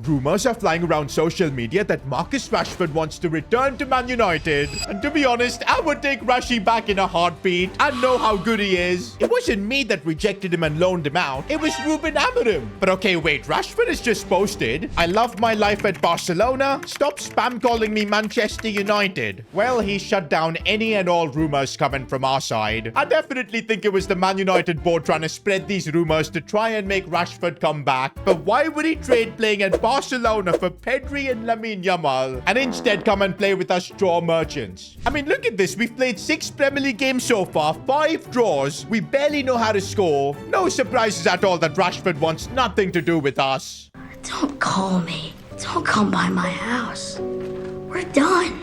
Rumors are flying around social media that Marcus Rashford wants to return to Man United. And to be honest, I would take Rashi back in a heartbeat. I know how good he is. It wasn't me that rejected him and loaned him out. It was Ruben Amorim. But okay, wait. Rashford has just posted, "I love my life at Barcelona. Stop spam calling me Manchester United." Well, he shut down any and all rumors coming from our side. I definitely think it was the Man United board trying to spread these rumors to try and make Rashford come back. But why would he trade playing at Barcelona for Pedri and Lamine Yamal and instead come and play with us draw merchants? I mean, look at this. We've played 6 Premier League games so far, 5 draws. We barely know how to score. No surprises at all that Rashford wants nothing to do with us. Don't call me. Don't come by my house. We're done.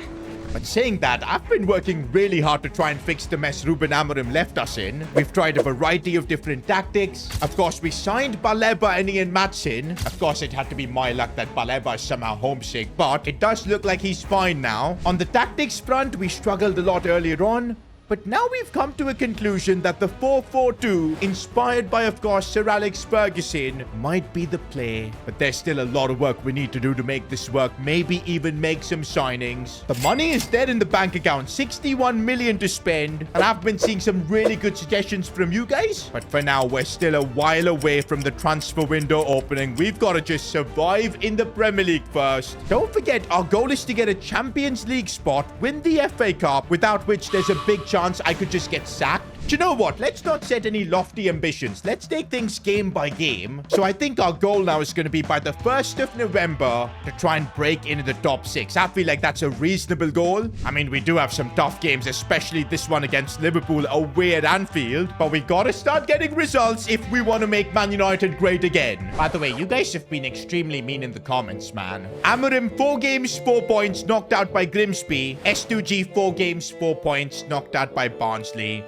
But saying that, I've been working really hard to try and fix the mess Ruben Amorim left us in. We've tried a variety of different tactics. Of course, we signed Baleba and Ian Matson. Of course, it had to be my luck that Baleba is somehow homesick, but it does look like he's fine now. On the tactics front, we struggled a lot earlier on. But now we've come to a conclusion that the 4-4-2, inspired by, of course, Sir Alex Ferguson, might be the play. But there's still a lot of work we need to do to make this work, maybe even make some signings. The money is there in the bank account, 61 million to spend, and I've been seeing some really good suggestions from you guys. But for now, we're still a while away from the transfer window opening. We've got to just survive in the Premier League first. Don't forget, our goal is to get a Champions League spot, win the FA Cup, without which there's a big chance I could just get sacked. Do you know what? Let's not set any lofty ambitions. Let's take things game by game. So I think our goal now is going to be by the 1st of November to try and break into the top 6. I feel like that's a reasonable goal. I mean, we do have some tough games, especially this one against Liverpool away at Anfield. But we got to start getting results if we want to make Man United great again. By the way, you guys have been extremely mean in the comments, man. Amorim, 4 games, 4 points, knocked out by Grimsby. S2G, 4 games, 4 points, knocked out by Barnsley.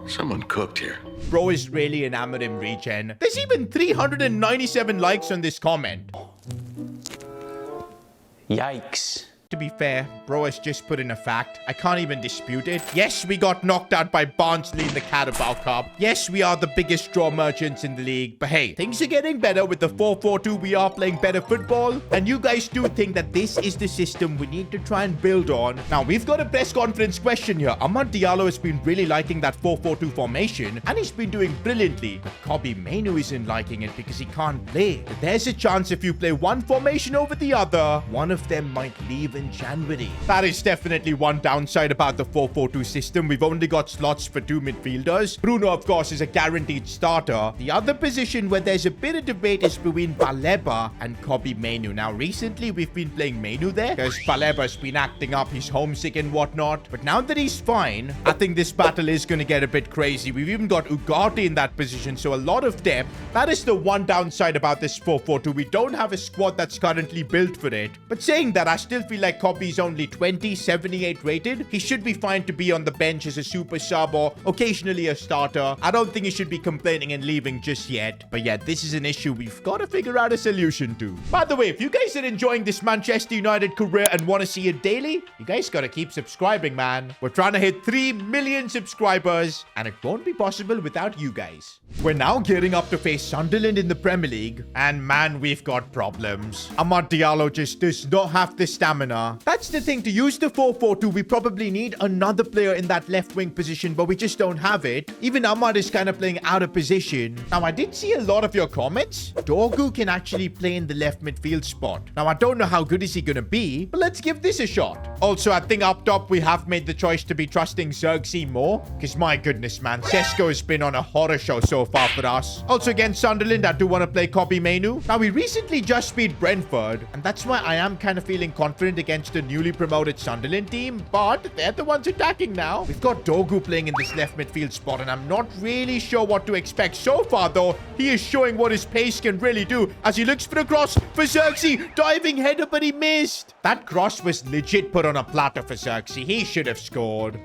Someone cooked here. Bro is really an Amorim regen. There's even 397 likes on this comment. Yikes. To be fair, bro has just put in a fact. I can't even dispute it. Yes, we got knocked out by Barnsley in the Carabao Cup. Yes, we are the biggest draw merchants in the league. But hey, things are getting better with the 4-4-2. We are playing better football. And you guys do think that this is the system we need to try and build on. Now, we've got a press conference question here. Amad Diallo has been really liking that 4-4-2 formation. And he's been doing brilliantly. But Kobbie Mainoo isn't liking it because he can't play. But there's a chance if you play one formation over the other, one of them might leave in January. That is definitely one downside about the 4-4-2 system. We've only got slots for 2 midfielders. Bruno, of course, is a guaranteed starter. The other position where there's a bit of debate is between Baleba and Kobbie Mainoo. Now, recently, we've been playing Mainoo there because Baleba's been acting up. He's homesick and whatnot. But now that he's fine, I think this battle is going to get a bit crazy. We've even got Ugarte in that position, so a lot of depth. That is the one downside about this 4-4-2. We don't have a squad that's currently built for it. But saying that, I still feel like Kobbie's only 20, 78 rated. He should be fine to be on the bench as a super sub or occasionally a starter. I don't think he should be complaining and leaving just yet. But yeah, this is an issue we've got to figure out a solution to. By the way, if you guys are enjoying this Manchester United career and want to see it daily, you guys got to keep subscribing, man. We're trying to hit 3 million subscribers, and it won't be possible without you guys. We're now gearing up to face Sunderland in the Premier League, and man, we've got problems. Amad Diallo just does not have the stamina. That's the thing. To use the 4-4-2, we probably need another player in that left wing position, but we just don't have it. Even Amad is kind of playing out of position. Now, I did see a lot of your comments. Dorgu can actually play in the left midfield spot. Now, I don't know how good is he going to be, but let's give this a shot. Also, I think up top, we have made the choice to be trusting Xerxes more, because my goodness, man, Sesko has been on a horror show so far for us. Also, against Sunderland, I do want to play Kobbie Mainoo. Now, we recently just beat Brentford, and that's why I am kind of feeling confident against the newly promoted Sunderland team, but they're the ones attacking now. We've got Dorgu playing in this left midfield spot, and I'm not really sure what to expect. So far, though, he is showing what his pace can really do as he looks for a cross for Xerxes. Diving header, but he missed. That cross was legit put on a platter for Xerxes. He should have scored.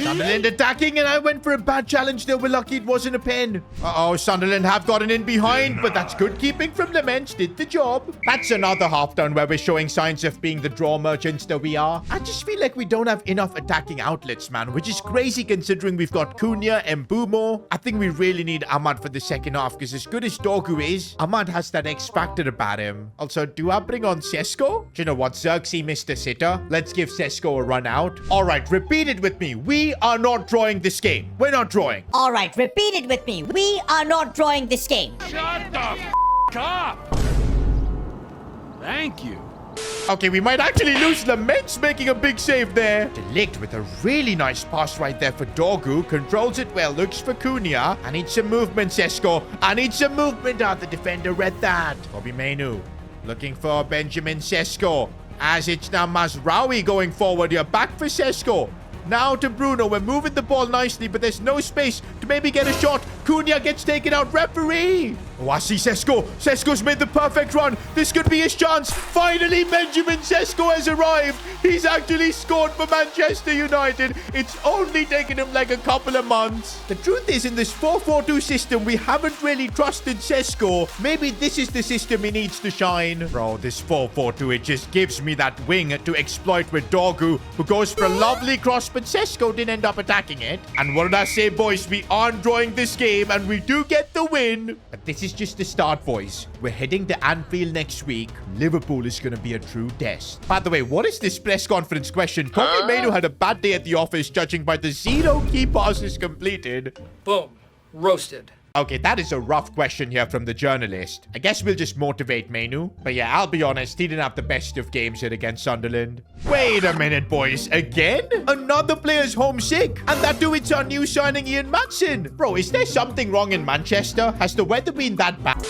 Sunderland attacking, and I went for a bad challenge there. We're lucky it wasn't a pen. Uh-oh, Sunderland have gotten in behind, but that's good keeping from Laments. Did the job. That's another half done where we're showing signs of being the draw merchants that we are. I just feel like we don't have enough attacking outlets, man, which is crazy considering we've got Cunha and Mbumo. I think we really need Ahmad for the second half because as good as Dorgu is, Ahmad has that X factor about him. Also, do I bring on Sesko? Do you know what? Xerxes missed a sitter. Let's give Sesko a run out. All right, repeat it with me. We are not drawing this game. We're not drawing. All right, repeat it with me. We are not drawing this game. Shut the up! Thank you. Okay, we might actually lose. Laments making a big save there. Delict with a really nice pass right there for Dorgu. Controls it well. Looks for Cunha. I need some movement, Sesko. I need some movement. The defender read that. Bobby Mainu looking for Benjamin Sesko. As it's now Mazraoui going forward here. Back for Sesko. Now to Bruno. We're moving the ball nicely, but there's no space to maybe get a shot. Cunha gets taken out. Referee. Oh, I see Sesko. Sesko's made the perfect run. This could be his chance. Finally, Benjamin Sesko has arrived. He's actually scored for Manchester United. It's only taken him like a couple of months. The truth is, in this 4-4-2 system, we haven't really trusted Sesko. Maybe this is the system he needs to shine. Bro, this 4-4-2, it just gives me that wing to exploit with Dorgu, who goes for a lovely cross, but Sesko didn't end up attacking it. And what did I say, boys? We aren't drawing this game, and we do get the win. But this is just the start, boys. We're heading to Anfield next week. Liverpool is going to be a true test. By the way, what is this press conference question? Kobe Mainu had a bad day at the office, judging by the 0 key passes completed. Boom. Roasted. Okay, that is a rough question here from the journalist. I guess we'll just motivate Mainu. But yeah, I'll be honest, he didn't have the best of games here against Sunderland. Wait a minute, boys. Again? Another player's homesick? And that too, it's our new signing, Ian Matson. Bro, is there something wrong in Manchester? Has the weather been that bad?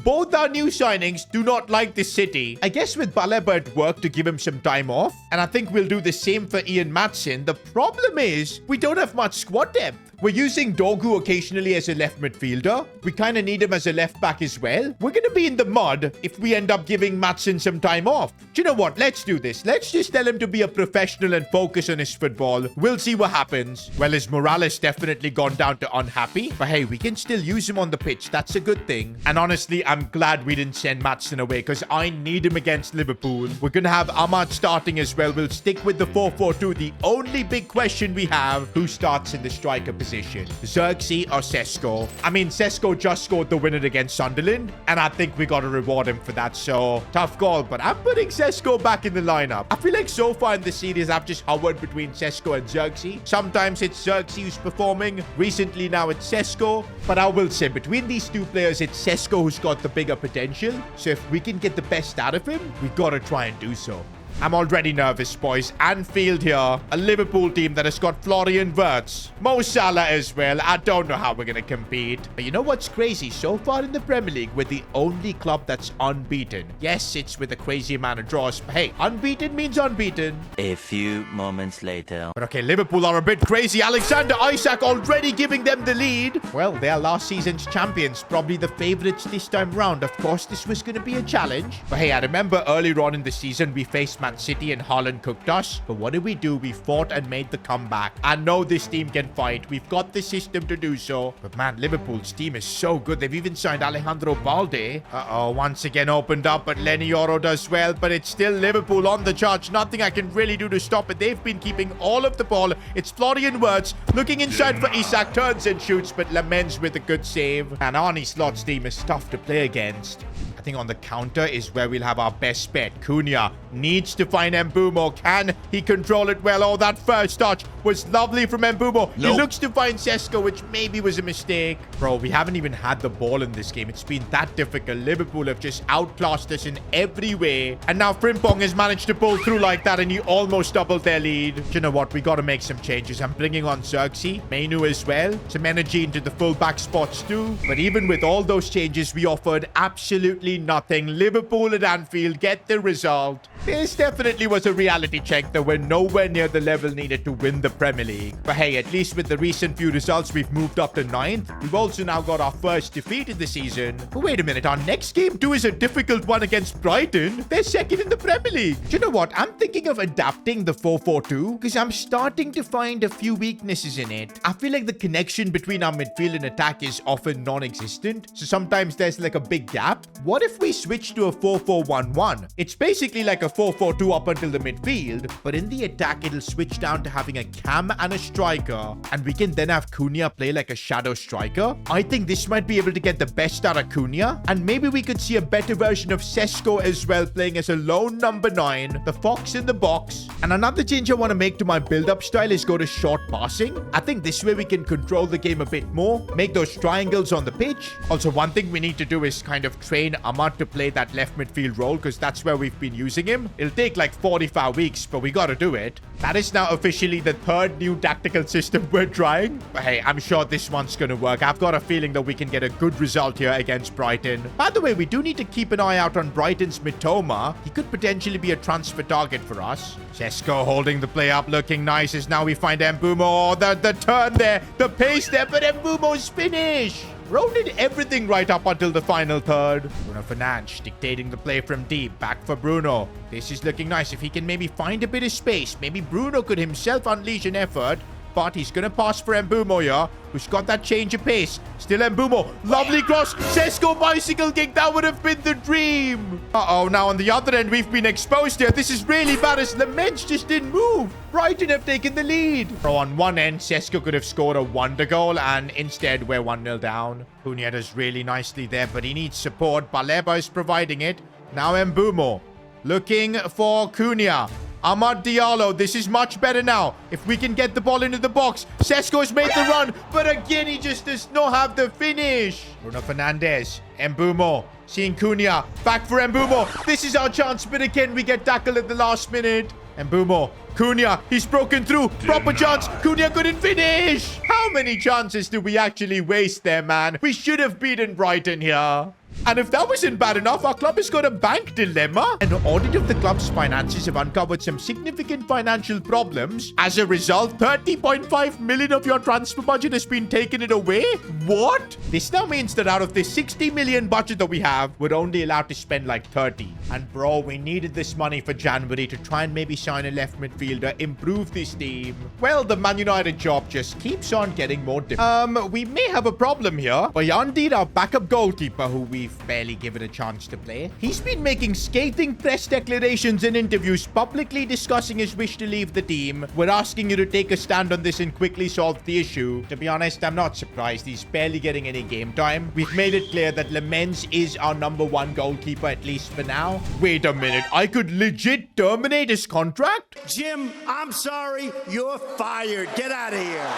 Both our new signings do not like the city. I guess with Baleba at work to give him some time off. And I think we'll do the same for Ian Matson. The problem is, we don't have much squad depth. We're using Dorgu occasionally as a left midfielder. We kind of need him as a left back as well. We're going to be in the mud if we end up giving Matson some time off. Do you know what? Let's do this. Let's just tell him to be a professional and focus on his football. We'll see what happens. Well, his morale has definitely gone down to unhappy. But hey, we can still use him on the pitch. That's a good thing. And honestly, I'm glad we didn't send Matson away because I need him against Liverpool. We're going to have Ahmad starting as well. We'll stick with the 4-4-2. The only big question we have, who starts in the striker position? Xerxes or Sesko? I mean, Sesko just scored the winner against Sunderland, and I think we got to reward him for that. So, tough call, but I'm putting Sesko back in the lineup. I feel like so far in the series, I've just hovered between Sesko and Xerxes. Sometimes it's Xerxes who's performing. Recently, now it's Sesko. But I will say, between these two players, it's Sesko who's got the bigger potential. So if we can get the best out of him, we got to try and do so. I'm already nervous, boys. Anfield here. A Liverpool team that has got Florian Wirtz. Mo Salah as well. I don't know how we're going to compete. But you know what's crazy? So far in the Premier League, we're the only club that's unbeaten. Yes, it's with a crazy amount of draws. But hey, unbeaten means unbeaten. A few moments later. But okay, Liverpool are a bit crazy. Alexander Isak already giving them the lead. Well, they are last season's champions. Probably the favourites this time round. Of course, this was going to be a challenge. But hey, I remember earlier on in the season, we faced Man City and Haaland cooked us. But what did we do? We fought and made the comeback. I know this team can fight. We've got the system to do so. But man, Liverpool's team is so good. They've even signed Alejandro Balde. Uh-oh, once again opened up, but Lenny Yoro does well. But it's still Liverpool on the charge. Nothing I can really do to stop it. They've been keeping all of the ball. It's Florian Wirtz looking inside for Isak. Turns and shoots, but Laments with a good save. And Arnie Slot's team is tough to play against. I think on the counter is where we'll have our best bet. Cunha needs to find Mbumo. Can he control it well? Oh, that first touch was lovely from Mbumo. Nope. He looks to find Sesko, which maybe was a mistake. Bro, we haven't even had the ball in this game. It's been that difficult. Liverpool have just outclassed us in every way. And now Frimpong has managed to pull through like that, and he almost doubled their lead. Do you know what? We got to make some changes. I'm bringing on Xerxes, Mainu as well. Some energy into the full-back spots too. But even with all those changes, we offered absolutely nothing. Liverpool at Anfield get the result. This definitely was a reality check that we're nowhere near the level needed to win the Premier League. But hey, at least with the recent few results, we've moved up to 9th. We've also now got our first defeat in the season. But wait a minute, our next game too is a difficult one against Brighton. They're second in the Premier League. Do you know what? I'm thinking of adapting the 4-4-2 because I'm starting to find a few weaknesses in it. I feel like the connection between our midfield and attack is often non-existent. So sometimes there's like a big gap. What if we switch to a 4-4-1-1? It's basically like a 4-4-2 up until the midfield, but in the attack, it'll switch down to having a cam and a striker, and we can then have Cunha play like a shadow striker. I think this might be able to get the best out of Cunha, and maybe we could see a better version of Sesko as well, playing as a lone number 9, the fox in the box. And another change I want to make to my build-up style is go to short passing. I think this way we can control the game a bit more, make those triangles on the pitch. Also, one thing we need to do is kind of train Ahmad to play that left midfield role, because that's where we've been using him. It'll take like 45 weeks, but we gotta do it. That is now officially the 3rd new tactical system we're trying. But hey, I'm sure this one's gonna work. I've got a feeling that we can get a good result here against Brighton. By the way, we do need to keep an eye out on Brighton's Mitoma. He could potentially be a transfer target for us. Sesko holding the play up, looking nice as now we find Mbumo. Oh, the turn there, the pace there, but Mbumo's finish. Rowe did everything right up until the final third. Bruno Fernandes dictating the play from deep. Back for Bruno. This is looking nice. If he can maybe find a bit of space, maybe Bruno could himself unleash an effort. But he's going to pass for Mbumo here, who's got that change of pace. Still Mbumo. Lovely cross. Sesko bicycle kick. That would have been the dream. Uh-oh. Now on the other end, we've been exposed here. This is really bad as Laments just didn't move. Brighton have taken the lead. So on one end, Sesko could have scored a wonder goal, and instead we're 1-0 down. Cunha does really nicely there, but he needs support. Baleba is providing it. Now Mbumo looking for Cunha. Amad Diallo, this is much better now. If we can get the ball into the box. Sesko's made the run, but again, he just does not have the finish. Bruno Fernandes, Mbumo, seeing Cunha. Back for Mbumo. This is our chance, but again, we get tackled at the last minute. Mbumo, Cunha, he's broken through. Proper chance. Cunha couldn't finish. How many chances did we actually waste there, man? We should have beaten Brighton here. And if that wasn't bad enough, our club has got a bank dilemma. An audit of the club's finances have uncovered some significant financial problems. As a result, 30.5 million of your transfer budget has been taken away. What? This now means that out of this 60 million budget that we have, we're only allowed to spend like 30. And bro, we needed this money for January to try and maybe sign a left midfielder, improve this team. Well, the Man United job just keeps on getting more difficult. We may have a problem here. Bayandi, our backup goalkeeper, who we've barely given a chance to play. He's been making scathing press declarations and interviews, publicly discussing his wish to leave the team. We're asking you to take a stand on this and quickly solve the issue. To be honest, I'm not surprised. He's barely getting any game time. We've made it clear that Laments is our #1 goalkeeper, at least for now. Wait a minute. I could legit terminate his contract? Jim, I'm sorry. You're fired. Get out of here.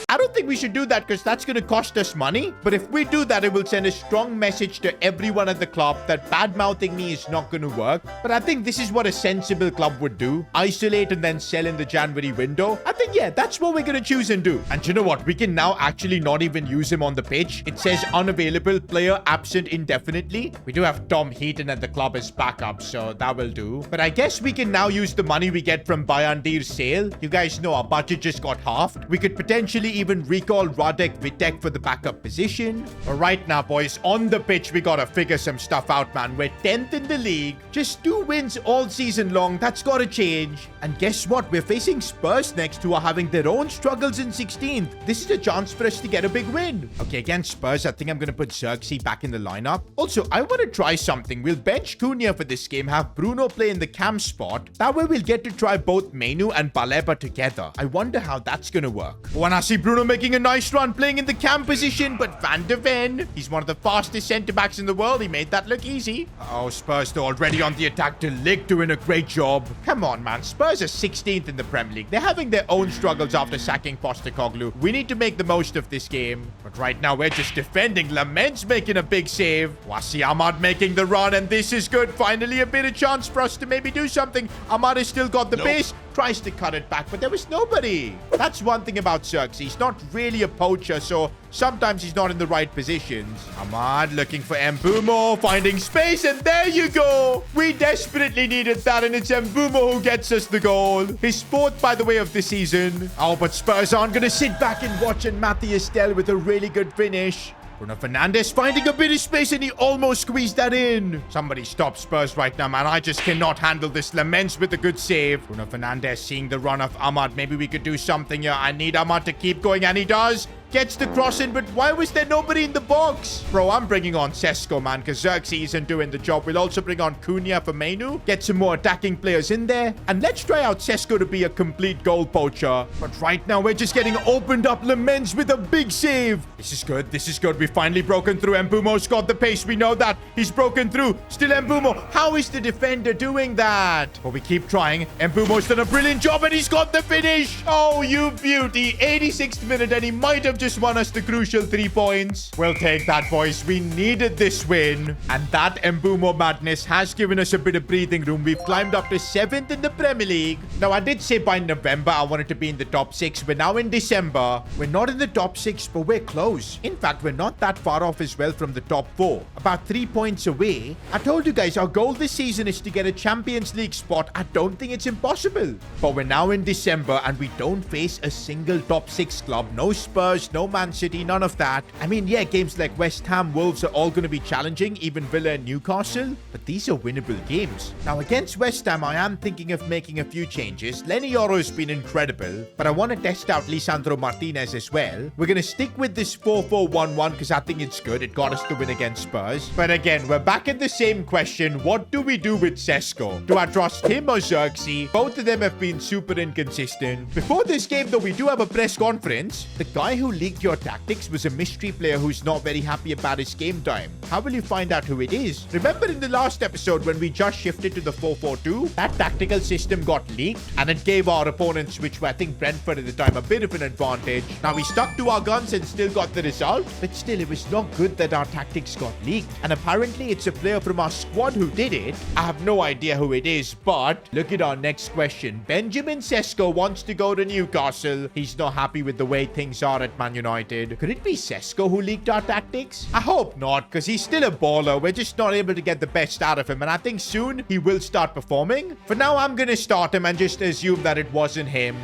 I don't think we should do that because that's going to cost us money. But if we do that, it will send a strong message to everyone at the club that bad-mouthing me is not going to work. But I think this is what a sensible club would do. Isolate and then sell in the January window. I think, yeah, that's what we're going to choose and do. And you know what? We can now actually not even use him on the pitch. It says unavailable, player absent indefinitely. We do have Tom Heaton at the club as backup, so that will do. But I guess we can now use the money we get from Bayandir's sale. You guys know our budget just got halved. We could potentially even recall Radek Vitek for the backup position. But right now, boys, on the pitch, we gotta figure some stuff out, man. We're 10th in the league. Just 2 wins all season long. That's gotta change. And guess what? We're facing Spurs next, who are having their own struggles in 16th. This is a chance for us to get a big win. Okay, against Spurs, I think I'm gonna put Xerxes back in the lineup. Also, I want to try something. We'll bench Cunha for this game, have Bruno play in the cam spot. That way we'll get to try both Menu and Baleba together. I wonder how that's gonna work. Oh, and I see Bruno making a nice run, playing in the cam position, but Van de Ven, he's one of the fastest centre-backs in the world. He made that look easy. Oh, Spurs, they're already on the attack. De Ligt doing a great job. Come on, man. Spurs are 16th in the Premier League. They're having their own struggles after sacking Postecoglou. We need to make the most of this game. But right now, we're just defending. Laments making a big save. Wasi Ahmad making the run, and this is good. Finally, a bit of chance for us to maybe do something. Ahmad has still got the pace. tries to cut it back, but there was nobody. That's one thing about Xerxes. He's not really a poacher, so sometimes he's not in the right positions. Ahmad looking for Mbumo, finding space, and there you go. We desperately needed that, and it's Mbumo who gets us the goal. His fourth, by the way, of the season. Oh, but Spurs aren't going to sit back and watch, and Matthias Dell with a really good finish. Bruno Fernandes finding a bit of space, and he almost squeezed that in. Somebody stop Spurs right now, man. I just cannot handle this. Laments with a good save. Bruno Fernandes seeing the run of Ahmad. Maybe we could do something here. I need Ahmad to keep going, and he does. Gets the cross in, but why was there nobody in the box? Bro, I'm bringing on Sesko, man, because Xerxes isn't doing the job. We'll also bring on Cunha for Menu. Get some more attacking players in there. And let's try out Sesko to be a complete goal poacher. But right now, we're just getting opened up. Laments with a big save. This is good. This is good. We've finally broken through. Mbumo's got the pace. We know that. He's broken through. Still Mbumo. How is the defender doing that? But we keep trying. Mbumo's done a brilliant job, and he's got the finish. Oh, you beauty. 86th minute, and he might have just won us the crucial 3 points. We'll take that, boys. We needed this win. And that Mbumo madness has given us a bit of breathing room. We've climbed up to 7th in the Premier League. Now, I did say by November I wanted to be in the top 6. We're now in December. We're not in the top 6, but we're close. In fact, we're not that far off as well from the top 4. About 3 points away. I told you guys, our goal this season is to get a Champions League spot. I don't think it's impossible. But we're now in December, and we don't face a single top 6 club. No Spurs, no Man City, none of that. I mean, yeah, games like West Ham, Wolves are all going to be challenging, even Villa and Newcastle, but these are winnable games. Now, against West Ham, I am thinking of making a few changes. Lenny Yoro's been incredible, but I want to test out Lisandro Martinez as well. We're going to stick with this 4-4-1-1 because I think it's good. It got us the win against Spurs. But again, we're back at the same question. What do we do with Sesko? Do I trust him or Xerxes? Both of them have been super inconsistent. Before this game, though, we do have a press conference. The guy who leaked your tactics was a mystery player who's not very happy about his game time. How will you find out who it is? Remember in the last episode when we just shifted to the 4-4-2? That tactical system got leaked, and it gave our opponents, which were I think Brentford at the time, a bit of an advantage. Now we stuck to our guns and still got the result, but still it was not good that our tactics got leaked. And apparently it's a player from our squad who did it. I have no idea who it is, but look at our next question. Benjamin Sesko wants to go to Newcastle. He's not happy with the way things are at Man United. Could it be Sesko who leaked our tactics? I hope not, because he's still a baller. We're just not able to get the best out of him, and I think soon he will start performing. For now, I'm going to start him and just assume that it wasn't him.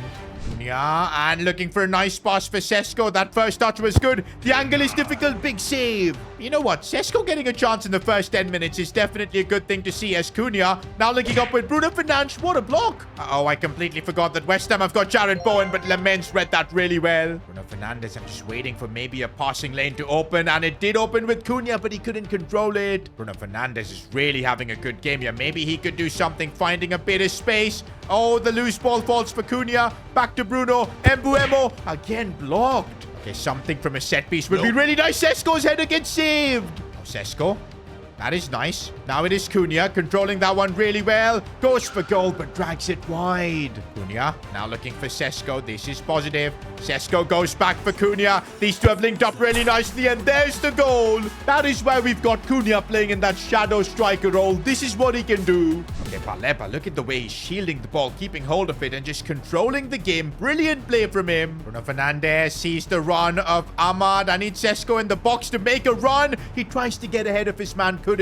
Yeah, and looking for a nice pass for Sesko. That first touch was good. The angle is difficult. Big save. You know what? Sesko getting a chance in the first 10 minutes is definitely a good thing to see as Cunha. Now linking up with Bruno Fernandes. What a block. Uh-oh, I completely forgot that West Ham have got Jared Bowen, but Laments read that really well. Bruno Fernandes, I'm just waiting for maybe a passing lane to open, and it did open with Cunha, but he couldn't control it. Bruno Fernandes is really having a good game here. Maybe he could do something, finding a bit of space. Oh, the loose ball falls for Cunha. Back to Bruno. Mbuemo again blocked. Okay, something from a set piece would be really nice. Sesko's header gets saved. Oh, Sesko. That is nice. Now it is Cunha controlling that one really well. Goes for goal, but drags it wide. Cunha now looking for Sesko. This is positive. Sesko goes back for Cunha. These two have linked up really nicely, and there's the goal. That is where we've got Cunha playing in that shadow striker role. This is what he can do. Okay, Baleba, look at the way he's shielding the ball, keeping hold of it, and just controlling the game. Brilliant play from him. Bruno Fernandes sees the run of Ahmad. I need Sesko in the box to make a run. He tries to get ahead of his man, couldn't.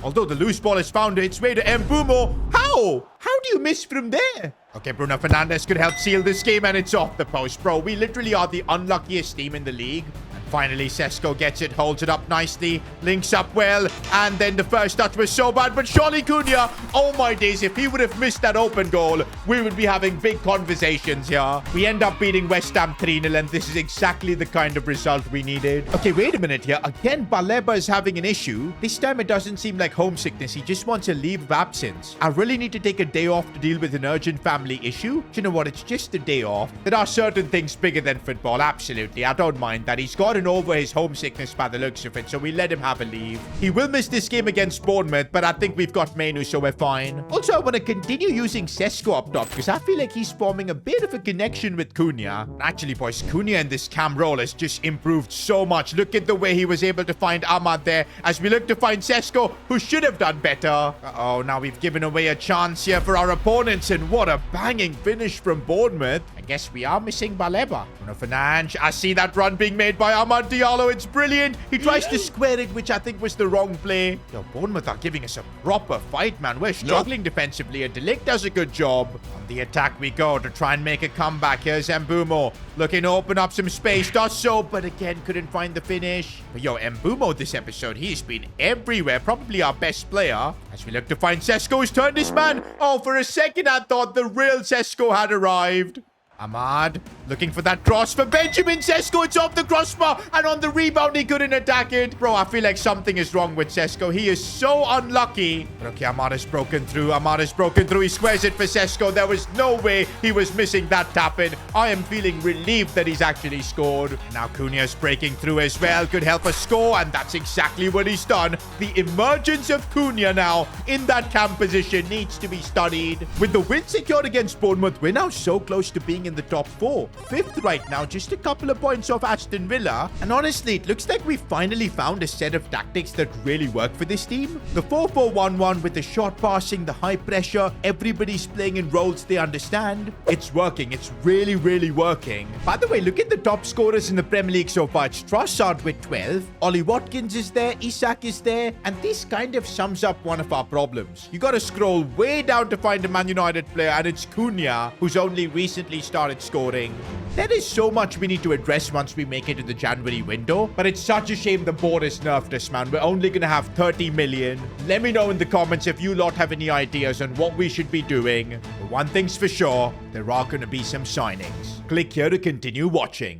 Although the loose ball has found its way to Mbumo. How? How do you miss from there? Okay, Bruno Fernandes could help seal this game, and it's off the post, bro. We literally are the unluckiest team in the league. Finally, Sesko gets it, holds it up nicely, links up well, and then the first touch was so bad, but surely Cunha, oh my days, if he would have missed that open goal, we would be having big conversations here. We end up beating West Ham 3-0, and this is exactly the kind of result we needed. Okay, wait a minute here. Again, Baleba is having an issue. This time it doesn't seem like homesickness. He just wants a leave of absence. I really need to take a day off to deal with an urgent family issue. Do you know what? It's just a day off. There are certain things bigger than football, absolutely. I don't mind that. He's got gotten over his homesickness by the looks of it, so we let him have a leave. He will miss this game against Bournemouth, but I think we've got Menu, so we're fine. Also, I want to continue using Sesko up top because I feel like he's forming a bit of a connection with Cunha. Actually, boys, Cunha in this cam role has just improved so much. Look at the way he was able to find Ahmad there as we look to find Sesko, who should have done better. Uh-oh, now we've given away a chance here for our opponents, and what a banging finish from Bournemouth. I guess we are missing Baleba. Bruno Fernandes, I see that run being made by Amad Diallo. It's brilliant. He tries to square it, which I think was the wrong play. Yo, Bournemouth are giving us a proper fight, man. We're struggling defensively, and De Ligt does a good job. On the attack we go to try and make a comeback. Here's Mbumo looking to open up some space. Does so, but again, couldn't find the finish. But yo, Mbumo this episode, he's been everywhere. Probably our best player. As we look to find Sesko's turn, this man. Oh, for a second, I thought the real Sesko had arrived. Ahmad looking for that cross for Benjamin Sesko. It's off the crossbar, and on the rebound, he couldn't attack it. Bro, I feel like something is wrong with Sesko. He is so unlucky. But okay, Ahmad has broken through. Ahmad has broken through. He squares it for Sesko. There was no way he was missing that tap-in. I am feeling relieved that he's actually scored. Now Cunha's breaking through as well. Could help us score, and that's exactly what he's done. The emergence of Cunha now in that cam position needs to be studied. With the win secured against Bournemouth, we're now so close to being in the top 4. 5th right now, just a couple of points off Aston Villa. And honestly, it looks like we finally found a set of tactics that really work for this team. The 4-4-1-1 with the short passing, the high pressure, everybody's playing in roles they understand. It's working. It's really, really working. By the way, look at the top scorers in the Premier League so far. It's Trossard with 12. Ollie Watkins is there. Isak is there. And this kind of sums up one of our problems. You got to scroll way down to find a Man United player, and it's Cunha, who's only recently started scoring. There is so much we need to address once we make it to the January window, but it's such a shame the board has nerfed us, man. We're only going to have 30 million. Let me know in the comments if you lot have any ideas on what we should be doing. But one thing's for sure, there are going to be some signings. Click here to continue watching.